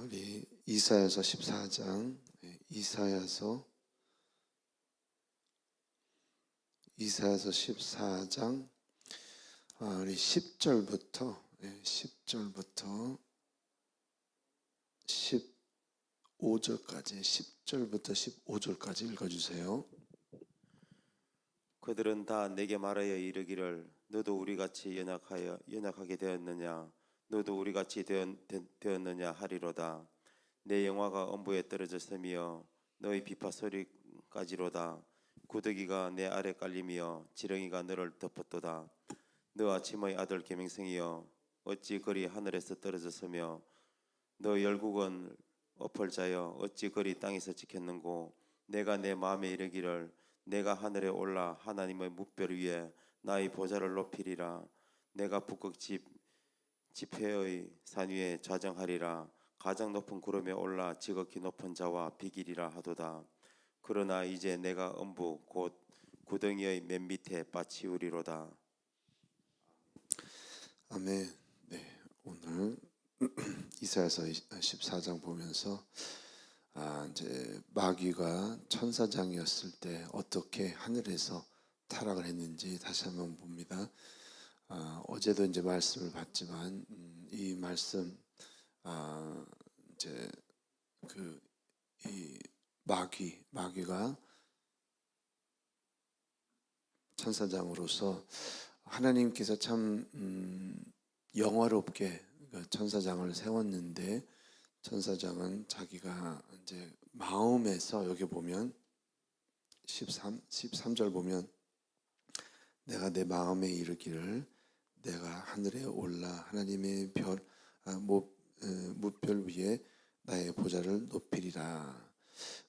우리 이사야서 14장, 이사야서 14장, 우리 10절부터 15절까지 10절부터 15절까지 읽어주세요. 그들은 다 내게 말하여 이르기를 너도 우리같이 연약하게 되었느냐 너도 우리같이 되었느냐 하리로다. 내 영화가 엄부에 떨어졌으며 너의 비파 소리까지로다. 구더기가 내 아래 깔리며 지렁이가 너를 덮었도다. 너 아침의 아들 계명성이여 어찌 그리 하늘에서 떨어졌으며 너 열국은 엎을 자여 어찌 그리 땅에서 지켰는고. 내가 내 마음에 이르기를 내가 하늘에 올라 하나님의 뭇별 위에 나의 보좌를 높이리라. 내가 북극 지폐의 산 위에 좌정하리라. 가장 높은 구름에 올라 지극히 높은 자와 비기리라 하도다. 그러나 이제 내가 엄부 곧 구덩이의 맨 밑에 빠치우리로다. 아멘. 네, 오늘 이사야서 14장 보면서 이제 마귀가 천사장이었을 때 어떻게 하늘에서 타락을 했는지 다시 한번 봅니다. 어제도 이제 말씀을 봤지만 이 말씀 이제 이 마귀가 천사장으로서 하나님께서 참 영화롭게 천사장을 세웠는데, 천사장은 자기가 이제 마음에서, 여기 보면 13절 보면 내가 내 마음에 이르기를 내가 하늘에 올라 하나님의 뭇별 위에 나의 보좌를 높이리라.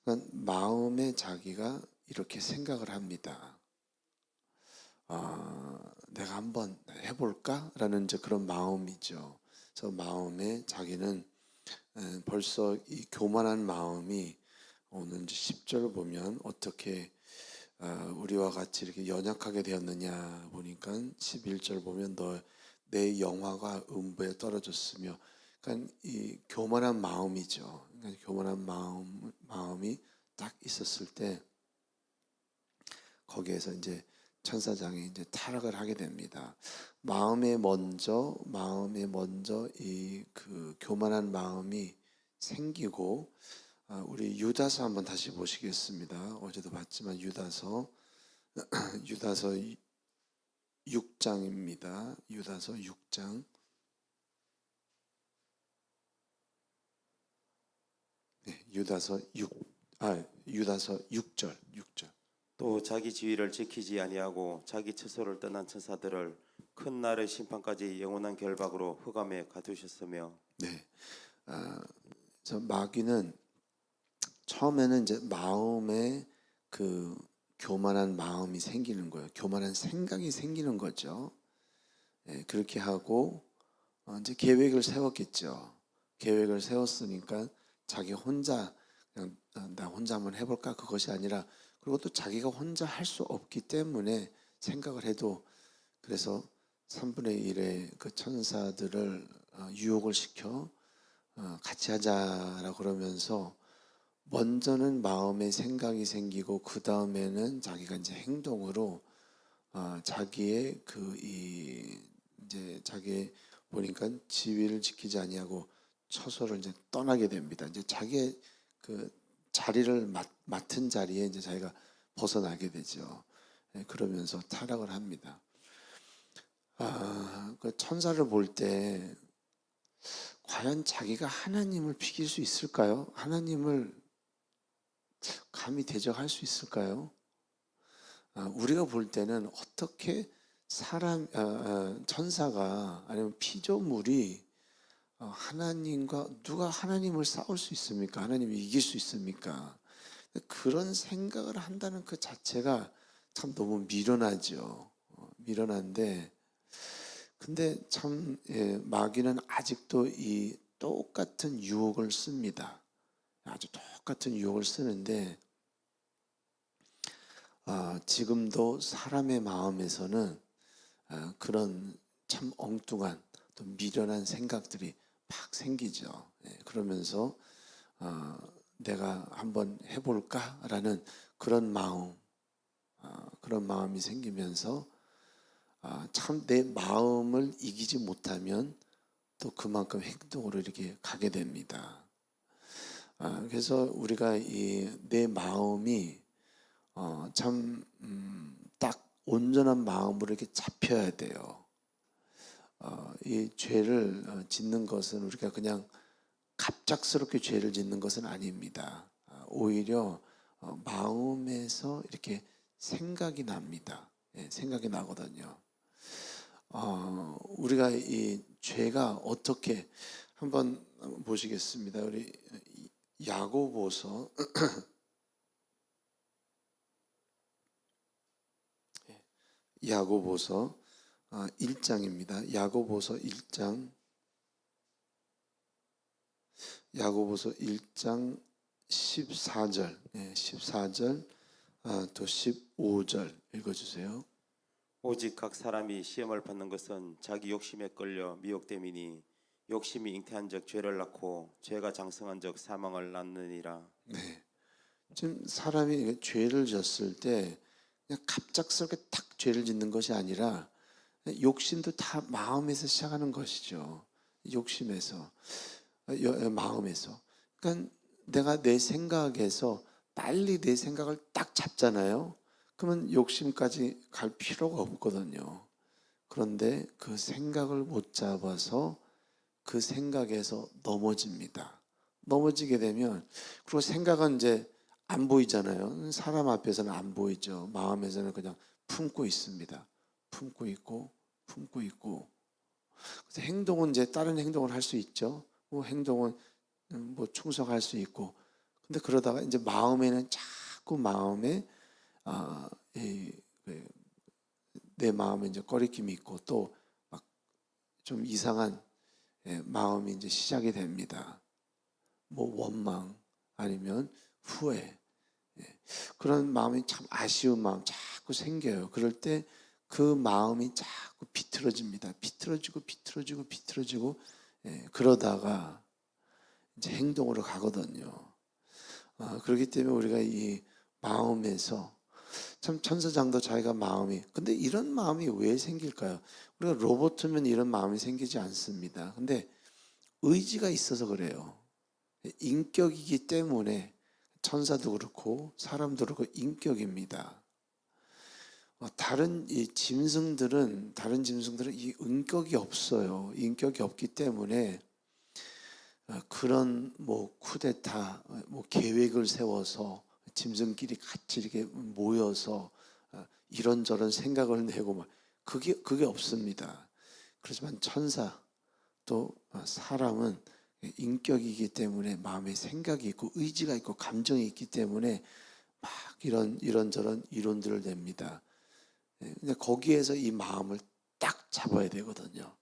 그러니까 마음에 자기가 이렇게 생각을 합니다. 내가 한번 해볼까? 라는 이제 그런 마음이죠. 저 마음에 자기는 벌써 이 교만한 마음이 오늘 이제 10절 보면 어떻게 우리와 같이 이렇게 연약하게 되었느냐 보니까 11절 보면 너 내 영화가 음부에 떨어졌으며, 그러니까 이 교만한 마음이죠. 그러니까 교만한 마음이 딱 있었을 때 거기에서 이제 천사장이 이제 타락을 하게 됩니다. 마음에 먼저 이 교만한 마음이 생기고, 우리 유다서 한번 다시 보시겠습니다. 어제도 봤지만 유다서 6장입니다. 유다서 6장. 네, 유다서 6절. 또 자기 지위를 지키지 아니하고 자기 처소를 떠난 천사들을 큰 날의 심판까지 영원한 결박으로 흑암에 가두셨으며. 네, 저 마귀는 처음에는 이제 마음에 교만한 마음이 생기는 거예요. 교만한 생각이 생기는 거죠. 네, 그렇게 하고 이제 계획을 세웠겠죠. 계획을 세웠으니까 자기 혼자 그냥 나 혼자 한번 해볼까, 그것이 아니라, 그리고 또 자기가 혼자 할 수 없기 때문에 생각을 해도, 그래서 3분의 1의 그 천사들을 유혹을 시켜 같이 하자라고 그러면서, 먼저는 마음에 생각이 생기고 그 다음에는 자기가 이제 행동으로 자기의 이제 자기 보니까 지위를 지키지 아니하고 처소를 이제 떠나게 됩니다. 이제 자기의 그 자리를 맡은 자리에 이제 자기가 벗어나게 되죠. 그러면서 타락을 합니다. 그 천사를 볼 때 과연 자기가 하나님을 비길 수 있을까요? 하나님을 감히 대적할 수 있을까요? 우리가 볼 때는 어떻게 천사가 아니면 피조물이 하나님과, 누가 하나님을 싸울 수 있습니까? 하나님을 이길 수 있습니까? 그런 생각을 한다는 그 자체가 참 너무 미련하죠. 미련한데, 근데 참 마귀는 아직도 이 똑같은 유혹을 씁니다. 아주 똑같은 유혹을 쓰는데, 지금도 사람의 마음에서는 그런 참 엉뚱한 또 미련한 생각들이 팍 생기죠. 그러면서 내가 한번 해볼까라는 그런 마음이 생기면서 참 내 마음을 이기지 못하면 또 그만큼 행동으로 이렇게 가게 됩니다. 그래서 우리가 이 내 마음이 참 딱 온전한 마음으로 이렇게 잡혀야 돼요. 이 죄를 짓는 것은 우리가 그냥 갑작스럽게 죄를 짓는 것은 아닙니다. 오히려 마음에서 이렇게 생각이 납니다. 생각이 나거든요. 우리가 이 죄가 어떻게 한번 보시겠습니다. 우리 야고보서 야고보서 1장입니다. 야고보서 1장 14절 14절 또 15절 읽어주세요. 오직 각 사람이 시험을 받는 것은 자기 욕심에 끌려 미혹됨이니 욕심이 잉태한즉 죄를 낳고 죄가 장성한 즉 사망을 낳느니라. 네, 지금 사람이 죄를 졌을 때 그냥 갑작스럽게 딱 죄를 짓는 것이 아니라 욕심도 다 마음에서 시작하는 것이죠. 욕심에서 마음에서. 그러니까 내가 내 생각에서 빨리 내 생각을 딱 잡잖아요. 그러면 욕심까지 갈 필요가 없거든요. 그런데 그 생각을 못 잡아서 그 생각에서 넘어집니다. 넘어지게 되면, 그리고 생각은 이제 안 보이잖아요. 사람 앞에서는 안 보이죠. 마음에서는 그냥 품고 있습니다. 품고 있고 품고 있고. 그래서 행동은 이제 다른 행동을 할 수 있죠. 뭐 행동은 뭐 충성할 수 있고. 근데 그러다가 이제 마음에는 자꾸 마음에 내 마음에 이제 꺼리낌이 있고 또 막 좀 이상한 마음이 이제 시작이 됩니다. 뭐 원망 아니면 후회, 그런 마음이 참 아쉬운 마음 자꾸 생겨요. 그럴 때 그 마음이 자꾸 비틀어집니다. 비틀어지고 그러다가 이제 행동으로 가거든요. 그렇기 때문에 우리가 이 마음에서 참 천사장도 자기가 마음이, 근데 이런 마음이 왜 생길까요? 우리가 로봇이면 이런 마음이 생기지 않습니다. 근데 의지가 있어서 그래요. 인격이기 때문에. 천사도 그렇고 사람도 그렇고 인격입니다. 다른 짐승들은 이 인격이 없어요. 인격이 없기 때문에 그런 뭐 쿠데타, 뭐 계획을 세워서 짐승끼리 같이 이렇게 모여서 이런저런 생각을 내고 막 그게 없습니다. 그렇지만 천사 또 사람은 인격이기 때문에 마음에 생각이 있고 의지가 있고 감정이 있기 때문에 막 이런저런 이론들을 냅니다. 근데 거기에서 이 마음을 딱 잡아야 되거든요.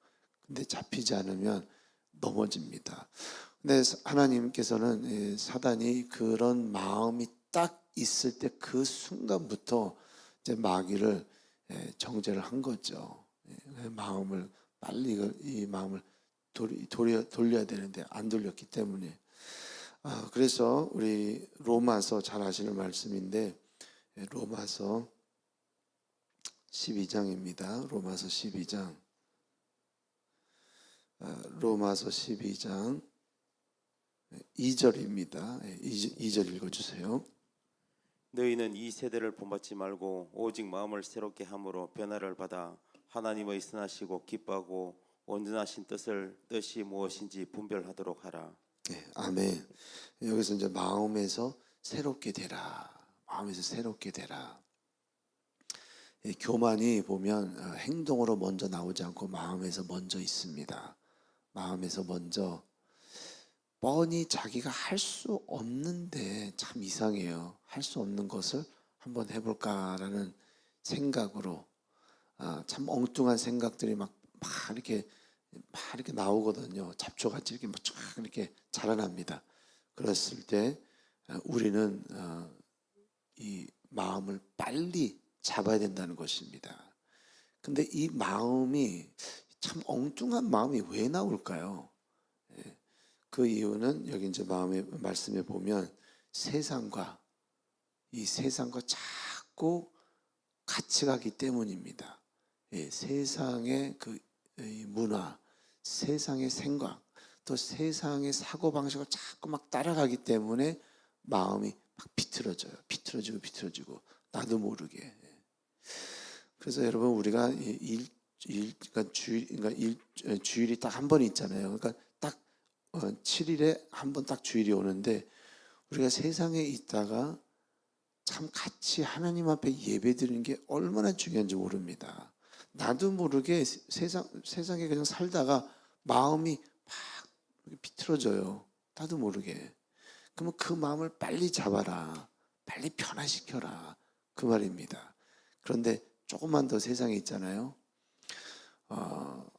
근데 잡히지 않으면 넘어집니다. 근데 하나님께서는 사단이 그런 마음이 딱 있을 때 그 순간부터 이제 마귀를 정죄를 한 거죠. 마음을 빨리 이 마음을 돌려야 되는데 안 돌렸기 때문에. 그래서 우리 로마서 잘 아시는 말씀인데 로마서 12장입니다. 로마서 12장. 로마서 12장 2절입니다. 2절 읽어주세요. 너희는 이 세대를 본받지 말고 오직 마음을 새롭게 함으로 변화를 받아 하나님의 선하시고 기뻐하고 온전하신 뜻이 무엇인지 분별하도록 하라. 네, 아멘. 여기서 이제 마음에서 새롭게 되라. 마음에서 새롭게 되라. 교만이 보면 행동으로 먼저 나오지 않고 마음에서 먼저 있습니다. 마음에서 먼저 뻔히 자기가 할 수 없는데 참 이상해요. 할 수 없는 것을 한번 해볼까라는 생각으로 참 엉뚱한 생각들이 막 이렇게 나오거든요. 잡초같이 이렇게 막 이렇게 자라납니다. 그랬을 때 우리는 이 마음을 빨리 잡아야 된다는 것입니다. 근데 이 마음이 참 엉뚱한 마음이 왜 나올까요? 그 이유는 여기 이제 마음의 말씀에 보면 이 세상과 자꾸 같이 가기 때문입니다. 예, 세상의 이 문화, 세상의 생각, 또 세상의 사고 방식을 자꾸 막 따라가기 때문에 마음이 막 비틀어지고 나도 모르게. 그래서 여러분 우리가 주일이 딱 한 번 있잖아요. 그러니까 딱 7일에 한 번 딱 주일이 오는데 우리가 세상에 있다가 참 같이 하나님 앞에 예배드리는 게 얼마나 중요한지 모릅니다. 나도 모르게 세상에 그냥 살다가 마음이 막 비틀어져요. 나도 모르게. 그러면 그 마음을 빨리 잡아라. 빨리 변화시켜라. 그 말입니다. 그런데 조금만 더 세상에 있잖아요.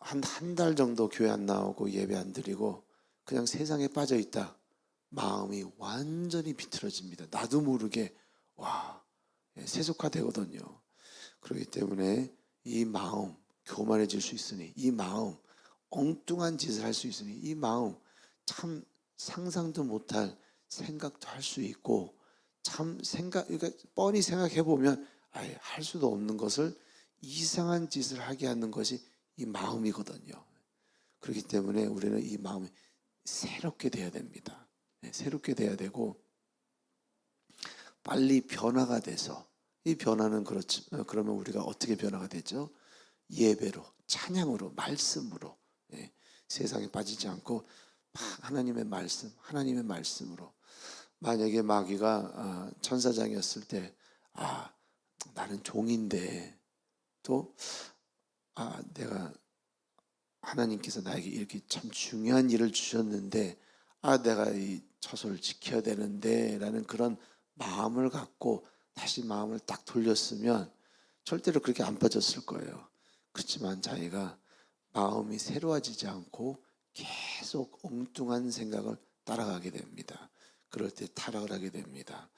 한 달 정도 교회 안 나오고 예배 안 드리고 그냥 세상에 빠져 있다. 마음이 완전히 비틀어집니다. 나도 모르게 세속화되거든요. 그렇기 때문에 이 마음 교만해질 수 있으니, 이 마음 엉뚱한 짓을 할 수 있으니, 이 마음 참 상상도 못할 생각도 할 수 있고, 그러니까 뻔히 생각해 보면 할 수도 없는 것을 이상한 짓을 하게 하는 것이 이 마음이거든요. 그렇기 때문에 우리는 이 마음이 새롭게 돼야 됩니다. 새롭게 돼야 되고 빨리 변화가 돼서, 이 변화는 그러면 우리가 어떻게 변화가 되죠? 예배로, 찬양으로, 말씀으로, 세상에 빠지지 않고 하나님의 말씀으로. 만약에 마귀가 천사장이었을 때 나는 종인데 또 내가 하나님께서 나에게 이렇게 참 중요한 일을 주셨는데 내가 이 처소를 지켜야 되는데 라는 그런 마음을 갖고 다시 마음을 딱 돌렸으면 절대로 그렇게 안 빠졌을 거예요. 그렇지만 자기가 마음이 새로워지지 않고 계속 엉뚱한 생각을 따라가게 됩니다. 그럴 때 타락을 하게 됩니다.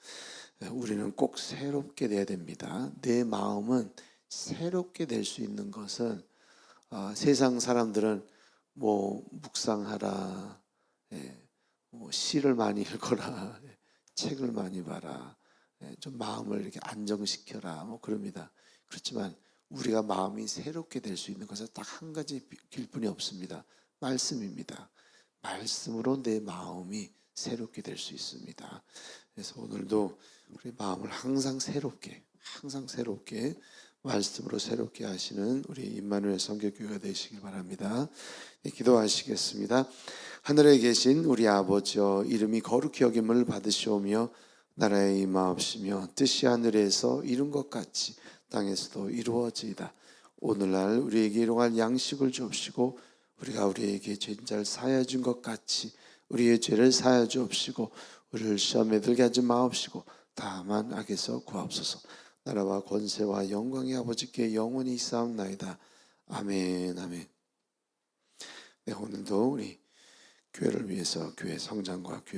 우리는 꼭 새롭게 돼야 됩니다. 내 마음은 새롭게 될 수 있는 것은 세상 사람들은 뭐 묵상하라, 뭐 시를 많이 읽어라, 책을 많이 봐라, 좀 마음을 이렇게 안정시켜라, 뭐 그럽니다. 그렇지만 우리가 마음이 새롭게 될 수 있는 것은 딱 한 가지 길뿐이 없습니다. 말씀입니다. 말씀으로 내 마음이 새롭게 될 수 있습니다. 그래서 오늘도 우리 마음을 항상 새롭게 말씀으로 새롭게 하시는 우리 임마누엘 선교교회가 되시길 바랍니다. 기도하시겠습니다. 하늘에 계신 우리 아버지여, 이름이 거룩히 여김을 받으시오며 나라에 임하옵시며 뜻이 하늘에서 이룬 것 같이 땅에서도 이루어지이다. 오늘날 우리에게 일용할 양식을 주옵시고 우리가 우리에게 죄인자를 사하여 준 것 같이 우리의 죄를 사하여 주옵시고 우리를 시험에 들게 하지 마옵시고 다만 악에서 구하옵소서. 나라와 권세와 영광의 아버지께 영원히 있사옵나이다. 아멘. 아멘. 오늘도 우리 교회를 위해서 교회 성장과 교회